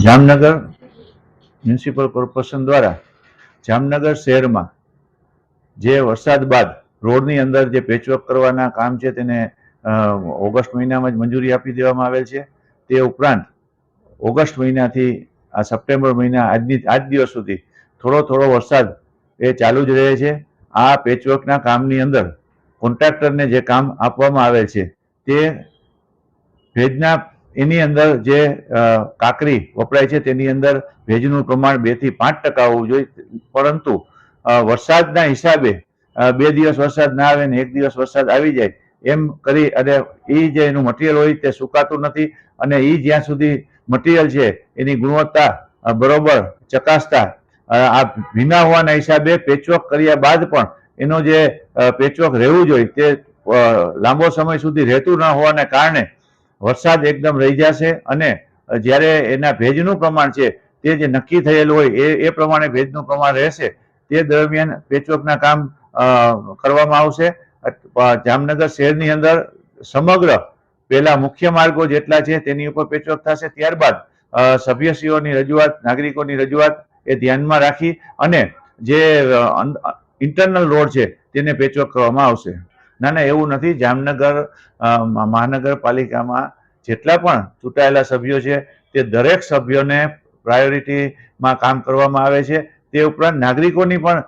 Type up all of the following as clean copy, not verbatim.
Jamnagar municipal corporation દ્વારા જામનગર શહેરમાં જે વરસાદ બાદ રોડની અંદર જે પેચવર્ક કરવાના કામ છે તેને ઓગસ્ટ મહિનામાં જ મંજૂરી આપી દેવામાં આવેલ છે। તે ઉપરાંત ઓગસ્ટ મહિનાથી આ સપ્ટેમ્બર મહિના આજ દિવસ સુધી થોડો વરસાદ એ ચાલુ જ રહે છે। આ પેચવર્કના કામની અંદર કોન્ટ્રાક્ટરને જે કામ આપવામાં આવેલ છે તે ભેજના એની અંદર જે કાંકરી વપરાય છે તેની અંદર ભેજનું પ્રમાણ 2 થી 5% હોવું જોઈએ, પરંતુ વરસાદના હિસાબે 2 દિવસ વરસાદ ના આવે ને 1 દિવસ વરસાદ આવી જાય એમ કરી અને એ જે એનું મટીરિયલ હોય તે સુકાતું નથી અને એ જ્યાં સુધી મટીરિયલ છે એની ગુણવત્તા બરોબર ચકાસતા આ ભીના હોવાના હિસાબે પેચવર્ક કર્યા બાદ પણ એનો જે પેચવર્ક રહેવું જોઈએ તે લાંબો સમય સુધી રહેતું ન હોવાને કારણે વરસાદ એકદમ રહી જશે અને જ્યારે એના ભેજનું પ્રમાણ છે તે જે નક્કી થયેલું હોય એ પ્રમાણે ભેજનું પ્રમાણ રહેશે। તે દરમિયાન પેચવર્કના કામ કરવામાં આવશે। જામનગર શહેરની અંદર સમગ્ર પહેલા મુખ્ય માર્ગો જેટલા છે તેની ઉપર પેચવર્ક થશે, ત્યારબાદ સભ્યશ્રીઓની રજૂઆત, નાગરિકોની રજૂઆત એ ધ્યાનમાં રાખી અને જે ઇન્ટરનલ રોડ છે તેને પેચવર્ક કરવામાં આવશે। ના, એવું નથી। જામનગર મહાનગરપાલિકામાં જેટલા પણ ચૂંટાયેલા સભ્યો છે તે દરેક સભ્યોને પ્રાયોરિટીમાં કામ કરવામાં આવે છે। તે ઉપરાંત નાગરિકોની પણ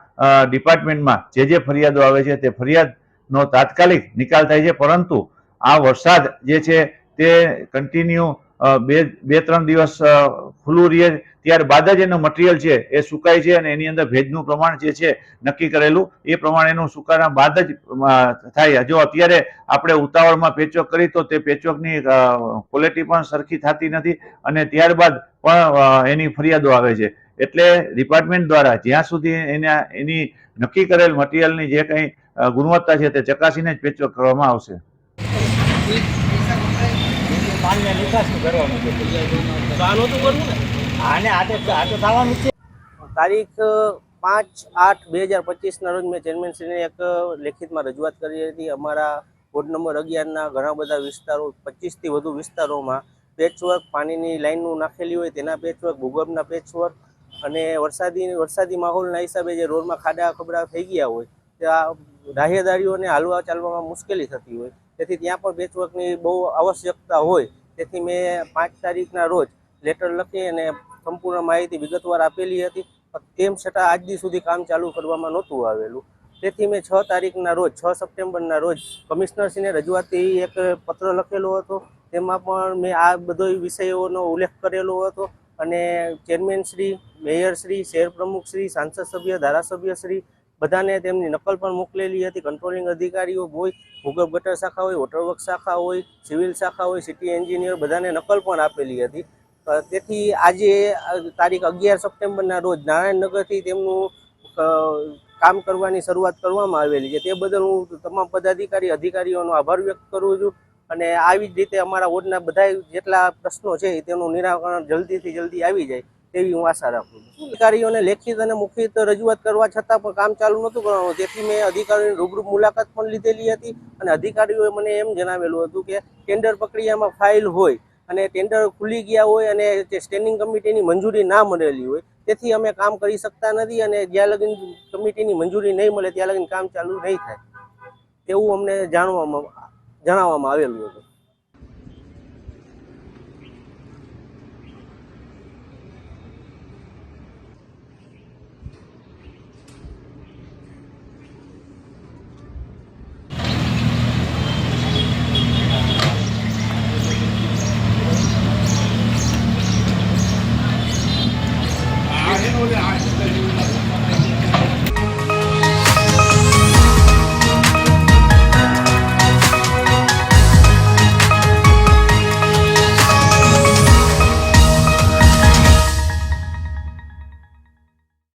ડિપાર્ટમેન્ટમાં જે ફરિયાદો આવે છે તે ફરિયાદનો તાત્કાલિક નિકાલ થાય છે, પરંતુ આ વરસાદ જે છે તે કન્ટિન્યુ 2-3 દિવસ ખુલ્લું રહે ત્યારબાદ જ એનું મટીરિયલ છે એ સુકાય છે અને એની અંદર ભેજનું પ્રમાણ જે છે નક્કી કરેલું એ પ્રમાણેનું સુકારા બાદ જ થાય। જો અત્યારે આપણે ઉતાવળમાં પેચવર્ક કરી તો તે પેચવર્કની ક્વોલિટી પણ સરખી થતી નથી અને ત્યારબાદ પણ એની ફરિયાદો આવે છે। એટલે ડિપાર્ટમેન્ટ દ્વારા જ્યાં સુધી એની નક્કી કરેલ મટીરિયલની જે કંઈ ગુણવત્તા છે તે ચકાસીને જ પેચવર્ક કરવામાં આવશે। તારીખ 5/8/2025 રોજ મેં ચેરમેનશ્રીને એક લેખિતમાં રજૂઆત કરી હતી। અમારા વોર્ડ નંબર 11ના ઘણા બધા વિસ્તારો, 25થી વધુ વિસ્તારોમાં પેચવર્ક, પાણીની લાઈનો નાખેલી હોય તેના પેચવર્ક, ભૂગર્ભના પેચવર્ક અને વરસાદી માહોલના હિસાબે જે રોડમાં ખાડા ખબડા થઈ ગયા હોય ત્યાં રાહદારીઓને હાલવા ચાલવામાં મુશ્કેલી થતી હોય, તેથી ત્યાં પણ પેચવર્કની બહુ આવશ્યકતા હોય। તેથી મેં 5 તારીખના રોજ લેટર લખી અને સંપૂર્ણ માહિતી વિગતવાર આપેલી હતી, તેમ છતાં આજ દી સુધી કામ ચાલુ કરવામાં નહોતું આવેલું। તેથી મેં 6 તારીખના રોજ 6 સપ્ટેમ્બરના રોજ કમિશનરશ્રીને રજૂઆતથી એક પત્ર લખેલો હતો। તેમાં પણ મેં આ બધો વિષયોનો ઉલ્લેખ કરેલો હતો અને ચેરમેનશ્રી, મેયરશ્રી, શહેર પ્રમુખશ્રી, સાંસદ સભ્ય, ધારાસભ્યશ્રી બધાને તેમની નકલ પણ મોકલેલી હતી। કંટ્રોલિંગ અધિકારીઓ હોય, ભૂગર્ભ ગટર શાખા હોય, વોટરવર્ક શાખા હોય, સિવિલ શાખા હોય, સિટી એન્જિનિયર બધાને નકલ પણ આપેલી હતી। તેથી આજે તારીખ 11 સપ્ટેમ્બરના રોજ નારાયણનગરથી તેમનું કામ કરવાની શરૂઆત કરવામાં આવેલી છે। તે બદલ હું તમામ પદાધિકારી, અધિકારીઓનો આભાર વ્યક્ત કરું છું અને આવી જ રીતે અમારા વોર્ડના બધા જેટલા પ્રશ્નો છે તેનું નિરાકરણ જલ્દીથી જલ્દી આવી જાય તેવી હું આશા રાખું છું। અધિકારીઓને લેખિત અને મૌખિક રજૂઆત કરવા છતાં પણ કામ ચાલુ નહોતું કરવાનું, તેથી મેં અધિકારીઓની રૂબરૂ મુલાકાત પણ લીધેલી હતી અને અધિકારીઓએ મને એમ જણાવેલું હતું કે ટેન્ડર પ્રક્રિયામાં ફાઇલ હોય અને ટેન્ડર ખુલી ગયા હોય અને જે સ્ટેન્ડિંગ કમિટીની મંજૂરી ના મળેલી હોય તેથી અમે કામ કરી શકતા નથી અને જ્યાં લગી કમિટીની મંજૂરી નહીં મળે ત્યાં લગી કામ ચાલુ નહીં થાય તેવું અમને જણાવવામાં આવેલું હતું।